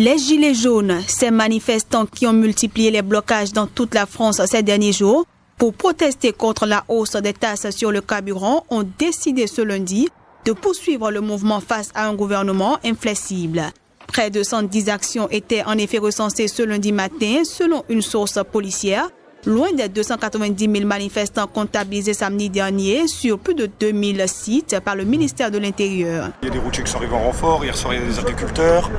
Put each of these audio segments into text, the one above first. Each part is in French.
Les Gilets jaunes, ces manifestants qui ont multiplié les blocages dans toute la France ces derniers jours pour protester contre la hausse des taxes sur le carburant, ont décidé ce lundi de poursuivre le mouvement face à un gouvernement inflexible. Près de 110 actions étaient en effet recensées ce lundi matin selon une source policière, loin des 290 000 manifestants comptabilisés samedi dernier sur plus de 2000 sites par le ministère de l'Intérieur. Il y a des routiers qui sont arrivés en renfort, hier soir il y a des agriculteurs.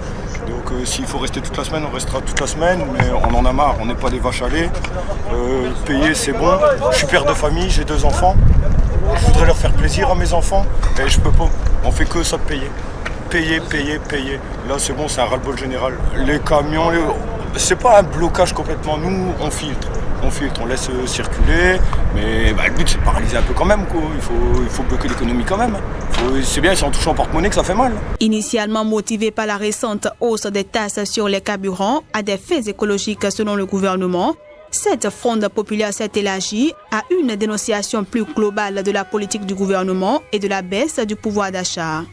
Donc s'il faut rester toute la semaine, on restera toute la semaine, mais on en a marre, on n'est pas des vaches à lait. Payer c'est bon, je suis père de famille, j'ai 2 enfants. Je voudrais leur faire plaisir à mes enfants, et je peux pas, on fait que ça de payer. Payer. Là c'est bon, c'est un ras-le-bol général. Les camions, c'est pas un blocage complètement, nous on filtre, on laisse circuler, mais le but c'est de paralyser un peu quand même, quoi. Il faut bloquer l'économie quand même. C'est bien, c'est en touchant en porte-monnaie que ça fait mal. Initialement motivé par la récente hausse des taxes sur les carburants à des faits écologiques selon le gouvernement, cette fronde populaire s'est élargie à une dénonciation plus globale de la politique du gouvernement et de la baisse du pouvoir d'achat.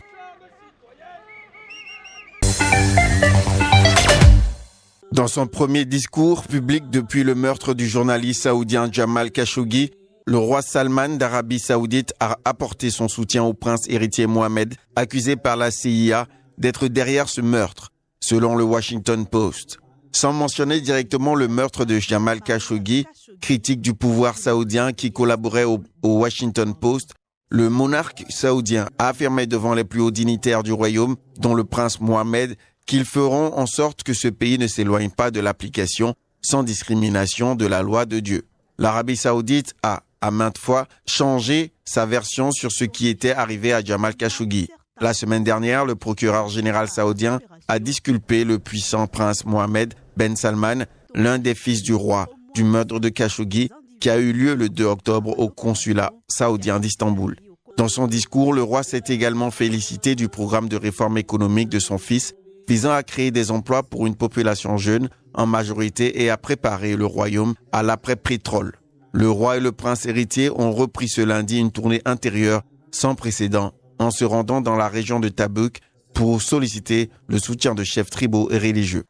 Dans son premier discours public depuis le meurtre du journaliste saoudien Jamal Khashoggi, le roi Salman d'Arabie Saoudite a apporté son soutien au prince héritier Mohammed, accusé par la CIA d'être derrière ce meurtre, selon le Washington Post. Sans mentionner directement le meurtre de Jamal Khashoggi, critique du pouvoir saoudien qui collaborait au Washington Post, le monarque saoudien a affirmé devant les plus hauts dignitaires du royaume, dont le prince Mohammed, qu'ils feront en sorte que ce pays ne s'éloigne pas de l'application sans discrimination de la loi de Dieu. L'Arabie saoudite a, à maintes fois, changé sa version sur ce qui était arrivé à Jamal Khashoggi. La semaine dernière, le procureur général saoudien a disculpé le puissant prince Mohammed Ben Salman, l'un des fils du roi, du meurtre de Khashoggi qui a eu lieu le 2 octobre au consulat saoudien d'Istanbul. Dans son discours, le roi s'est également félicité du programme de réforme économique de son fils, visant à créer des emplois pour une population jeune en majorité et à préparer le royaume à l'après-pétrole. Le roi et le prince héritier ont repris ce lundi une tournée intérieure sans précédent en se rendant dans la région de Tabouk pour solliciter le soutien de chefs tribaux et religieux.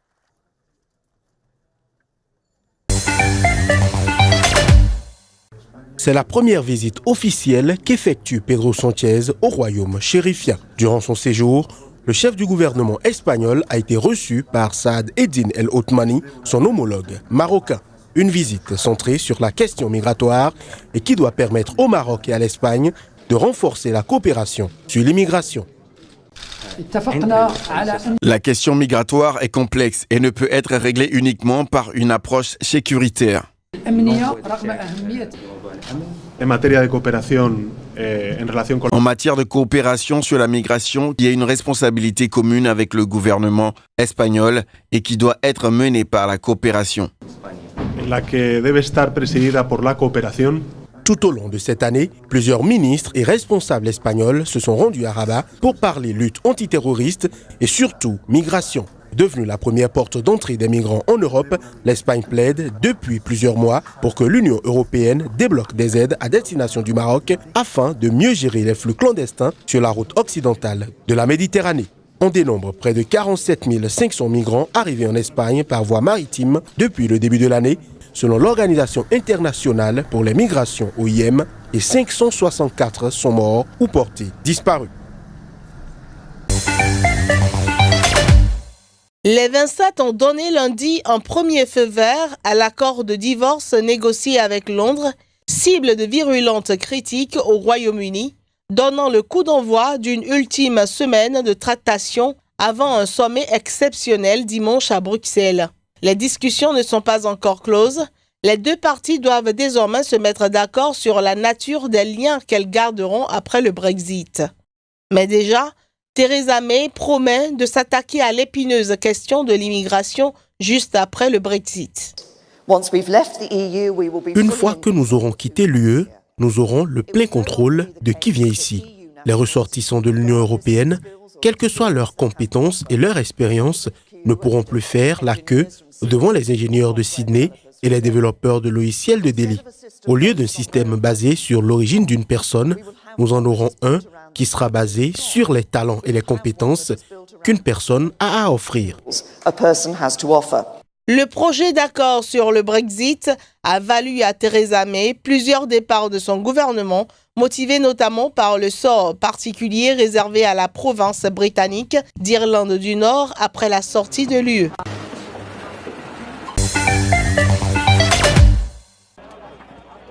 C'est la première visite officielle qu'effectue Pedro Sánchez au royaume chérifien. Durant son séjour, le chef du gouvernement espagnol a été reçu par Saad Eddine El Othmani, son homologue marocain. Une visite centrée sur la question migratoire et qui doit permettre au Maroc et à l'Espagne de renforcer la coopération sur l'immigration. La question migratoire est complexe et ne peut être réglée uniquement par une approche sécuritaire. En matière de coopération sur la migration, il y a une responsabilité commune avec le gouvernement espagnol et qui doit être menée par la coopération. Tout au long de cette année, plusieurs ministres et responsables espagnols se sont rendus à Rabat pour parler lutte antiterroriste et surtout migration. Devenue la première porte d'entrée des migrants en Europe, l'Espagne plaide depuis plusieurs mois pour que l'Union européenne débloque des aides à destination du Maroc afin de mieux gérer les flux clandestins sur la route occidentale de la Méditerranée. On dénombre près de 47 500 migrants arrivés en Espagne par voie maritime depuis le début de l'année, selon l'Organisation internationale pour les migrations OIM, et 564 sont morts ou portés disparus. Les 27 ont donné lundi un premier feu vert à l'accord de divorce négocié avec Londres, cible de virulentes critiques au Royaume-Uni, donnant le coup d'envoi d'une ultime semaine de tractation avant un sommet exceptionnel dimanche à Bruxelles. Les discussions ne sont pas encore closes. Les deux parties doivent désormais se mettre d'accord sur la nature des liens qu'elles garderont après le Brexit. Mais déjà, Theresa May promet de s'attaquer à l'épineuse question de l'immigration juste après le Brexit. Une fois que nous aurons quitté l'UE, nous aurons le plein contrôle de qui vient ici. Les ressortissants de l'Union européenne, quelles que soient leurs compétences et leur expérience, ne pourront plus faire la queue devant les ingénieurs de Sydney et les développeurs de logiciels de Delhi. Au lieu d'un système basé sur l'origine d'une personne, nous en aurons un qui sera basé sur les talents et les compétences qu'une personne a à offrir. Le projet d'accord sur le Brexit a valu à Theresa May plusieurs départs de son gouvernement, motivés notamment par le sort particulier réservé à la province britannique d'Irlande du Nord après la sortie de l'UE. «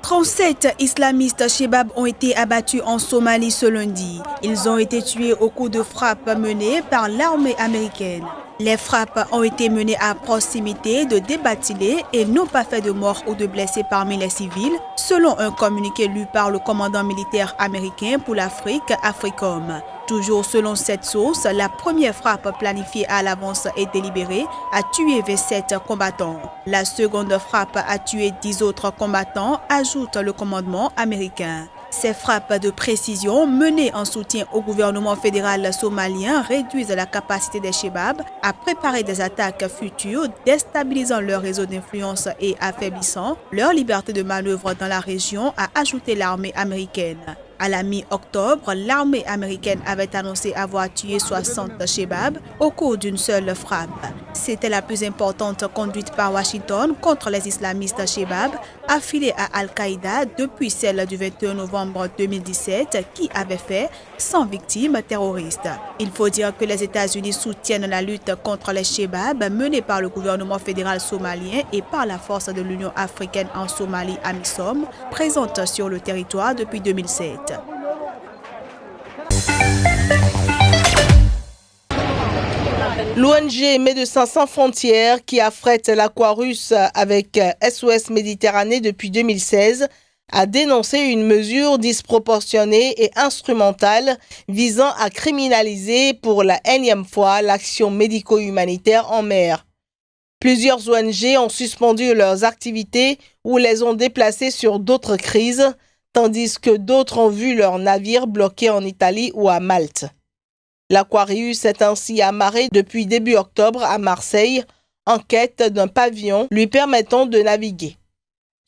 37 islamistes Chebab ont été abattus en Somalie ce lundi. Ils ont été tués au coup de frappe mené par l'armée américaine. Les frappes ont été menées à proximité de des bâtiments et n'ont pas fait de morts ou de blessés parmi les civils, selon un communiqué lu par le commandant militaire américain pour l'Afrique, AFRICOM. Toujours selon cette source, la première frappe planifiée à l'avance et délibérée a tué 27 combattants. La seconde frappe a tué 10 autres combattants, ajoute le commandement américain. Ces frappes de précision menées en soutien au gouvernement fédéral somalien réduisent la capacité des Chebab à préparer des attaques futures, déstabilisant leur réseau d'influence et affaiblissant leur liberté de manœuvre dans la région, a ajouté l'armée américaine. À la mi-octobre, l'armée américaine avait annoncé avoir tué 60 Chebab au cours d'une seule frappe. C'était la plus importante conduite par Washington contre les islamistes Chebab, affiliés à Al-Qaïda depuis celle du 21 novembre 2017 qui avait fait 100 victimes terroristes. Il faut dire que les États-Unis soutiennent la lutte contre les Chebab menée par le gouvernement fédéral somalien et par la force de l'Union africaine en Somalie, AMISOM, présente sur le territoire depuis 2007. L'ONG Médecins sans frontières, qui affrète l'Aquarius avec SOS Méditerranée depuis 2016, a dénoncé une mesure disproportionnée et instrumentale visant à criminaliser pour la énième fois l'action médico-humanitaire en mer. Plusieurs ONG ont suspendu leurs activités ou les ont déplacées sur d'autres crises, tandis que d'autres ont vu leurs navires bloqués en Italie ou à Malte. L'Aquarius est ainsi amarré depuis début octobre à Marseille, en quête d'un pavillon lui permettant de naviguer.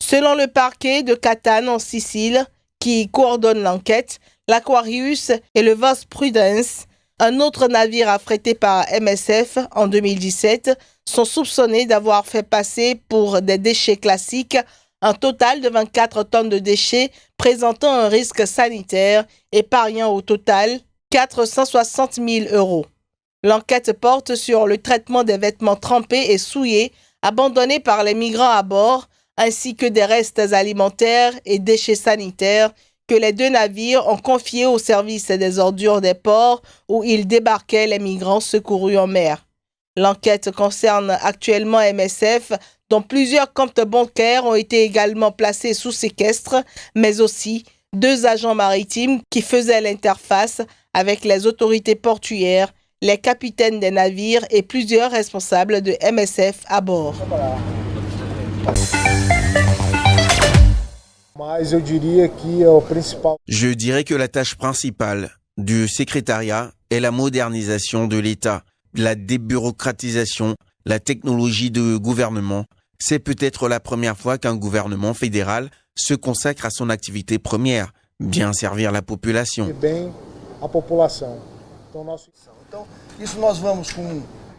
Selon le parquet de Catane en Sicile, qui coordonne l'enquête, l'Aquarius et le Vos Prudence, un autre navire affrété par MSF en 2017, sont soupçonnés d'avoir fait passer pour des déchets classiques un total de 24 tonnes de déchets présentant un risque sanitaire et pariant au total 460 000 €. L'enquête porte sur le traitement des vêtements trempés et souillés abandonnés par les migrants à bord, ainsi que des restes alimentaires et déchets sanitaires que les deux navires ont confiés au service des ordures des ports où ils débarquaient les migrants secourus en mer. L'enquête concerne actuellement MSF, dont plusieurs comptes bancaires ont été également placés sous séquestre, mais aussi 2 agents maritimes qui faisaient l'interface avec les autorités portuaires, les capitaines des navires et plusieurs responsables de MSF à bord. Je dirais que la tâche principale du secrétariat est la modernisation de l'État, la débureaucratisation, la technologie de gouvernement. C'est peut-être la première fois qu'un gouvernement fédéral se consacre à son activité première, bien servir la population.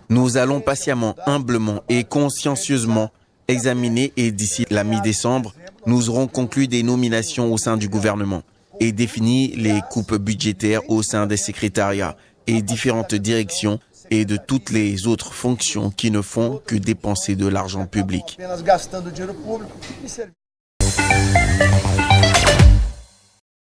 Nous allons patiemment, humblement et consciencieusement examiner et d'ici la mi-décembre, nous aurons conclu des nominations au sein du gouvernement et défini les coupes budgétaires au sein des secrétariats et différentes directions et de toutes les autres fonctions qui ne font que dépenser de l'argent public.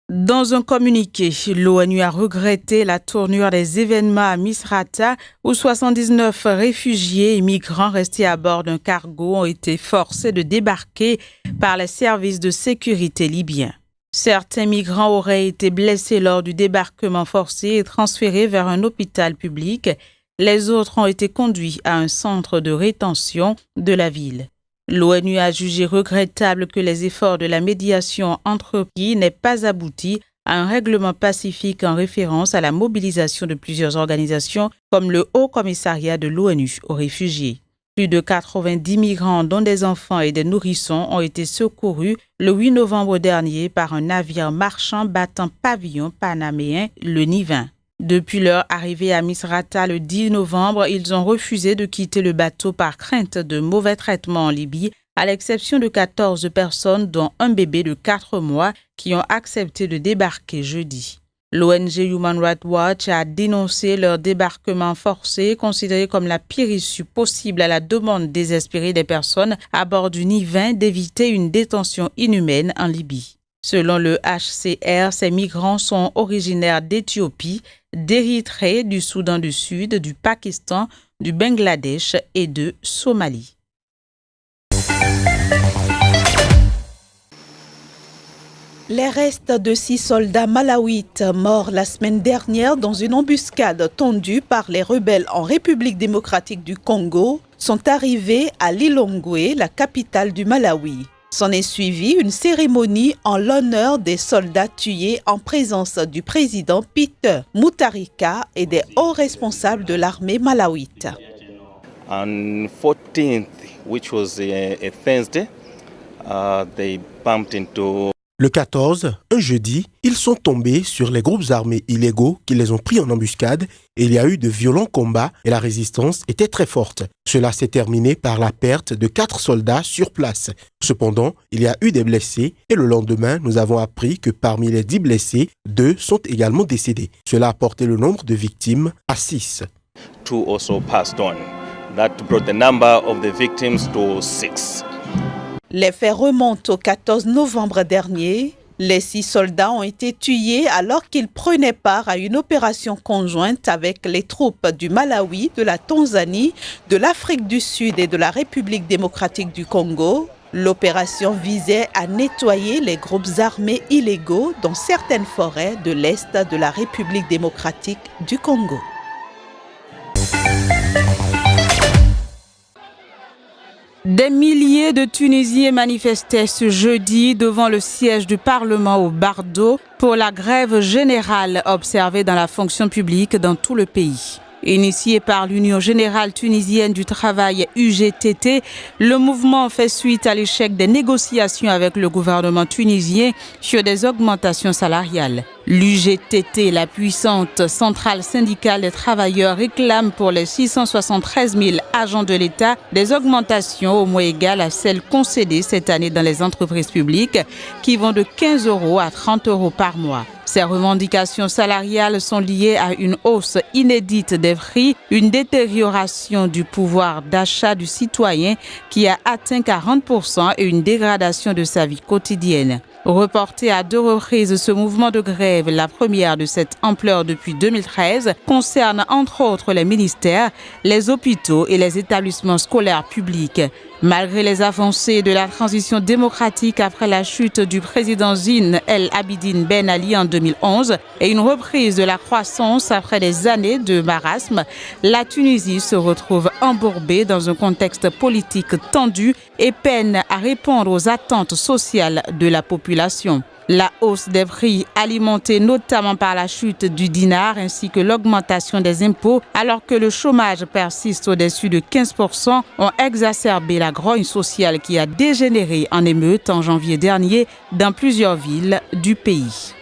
Dans un communiqué, l'ONU a regretté la tournure des événements à Misrata où 79 réfugiés et migrants restés à bord d'un cargo ont été forcés de débarquer par les services de sécurité libyens. Certains migrants auraient été blessés lors du débarquement forcé et transférés vers un hôpital public. Les autres ont été conduits à un centre de rétention de la ville. L'ONU a jugé regrettable que les efforts de la médiation entrepris n'aient pas abouti à un règlement pacifique en référence à la mobilisation de plusieurs organisations comme le Haut Commissariat de l'ONU aux réfugiés. Plus de 90 migrants, dont des enfants et des nourrissons, ont été secourus le 8 novembre dernier par un navire marchand battant pavillon panaméen, le Nivin. Depuis leur arrivée à Misrata le 10 novembre, ils ont refusé de quitter le bateau par crainte de mauvais traitements en Libye, à l'exception de 14 personnes, dont un bébé de 4 mois, qui ont accepté de débarquer jeudi. L'ONG Human Rights Watch a dénoncé leur débarquement forcé, considéré comme la pire issue possible à la demande désespérée des personnes à bord du Nivin d'éviter une détention inhumaine en Libye. Selon le HCR, ces migrants sont originaires d'Éthiopie, d'Érythrée, du Soudan du Sud, du Pakistan, du Bangladesh et de Somalie. Les restes de 6 soldats malawites morts la semaine dernière dans une embuscade tendue par les rebelles en République démocratique du Congo sont arrivés à Lilongwe, la capitale du Malawi. S'en est suivie une cérémonie en l'honneur des soldats tués en présence du président Peter Mutharika et des hauts responsables de l'armée malawite. On 14th, which was a Thursday, they bumped into. Le 14, un jeudi, ils sont tombés sur les groupes armés illégaux qui les ont pris en embuscade et il y a eu de violents combats et la résistance était très forte. Cela s'est terminé par la perte de 4 soldats sur place. Cependant, il y a eu des blessés et le lendemain, nous avons appris que parmi les 10 blessés, 2 sont également décédés. Cela a porté le nombre de victimes à 6. 2 also passed on. That brought the number of the victims to 6. Les faits remontent au 14 novembre dernier. Les 6 soldats ont été tués alors qu'ils prenaient part à une opération conjointe avec les troupes du Malawi, de la Tanzanie, de l'Afrique du Sud et de la République démocratique du Congo. L'opération visait à nettoyer les groupes armés illégaux dans certaines forêts de l'Est de la République démocratique du Congo. Des milliers de Tunisiens manifestaient ce jeudi devant le siège du Parlement au Bardo pour la grève générale observée dans la fonction publique dans tout le pays. Initié par l'Union générale tunisienne du travail UGTT, le mouvement fait suite à l'échec des négociations avec le gouvernement tunisien sur des augmentations salariales. L'UGTT, la puissante centrale syndicale des travailleurs, réclame pour les 673 000 agents de l'État des augmentations au moins égales à celles concédées cette année dans les entreprises publiques qui vont de 15 € à 30 € par mois. Ces revendications salariales sont liées à une hausse inédite des prix, une détérioration du pouvoir d'achat du citoyen qui a atteint 40% et une dégradation de sa vie quotidienne. Reporté à 2 reprises, ce mouvement de grève, la première de cette ampleur depuis 2013, concerne entre autres les ministères, les hôpitaux et les établissements scolaires publics. Malgré les avancées de la transition démocratique après la chute du président Zine El Abidine Ben Ali en 2011 et une reprise de la croissance après des années de marasme, la Tunisie se retrouve embourbée dans un contexte politique tendu et peine à répondre aux attentes sociales de la population. La hausse des prix, alimentée notamment par la chute du dinar ainsi que l'augmentation des impôts, alors que le chômage persiste au-dessus de 15%, ont exacerbé la grogne sociale qui a dégénéré en émeute en janvier dernier dans plusieurs villes du pays.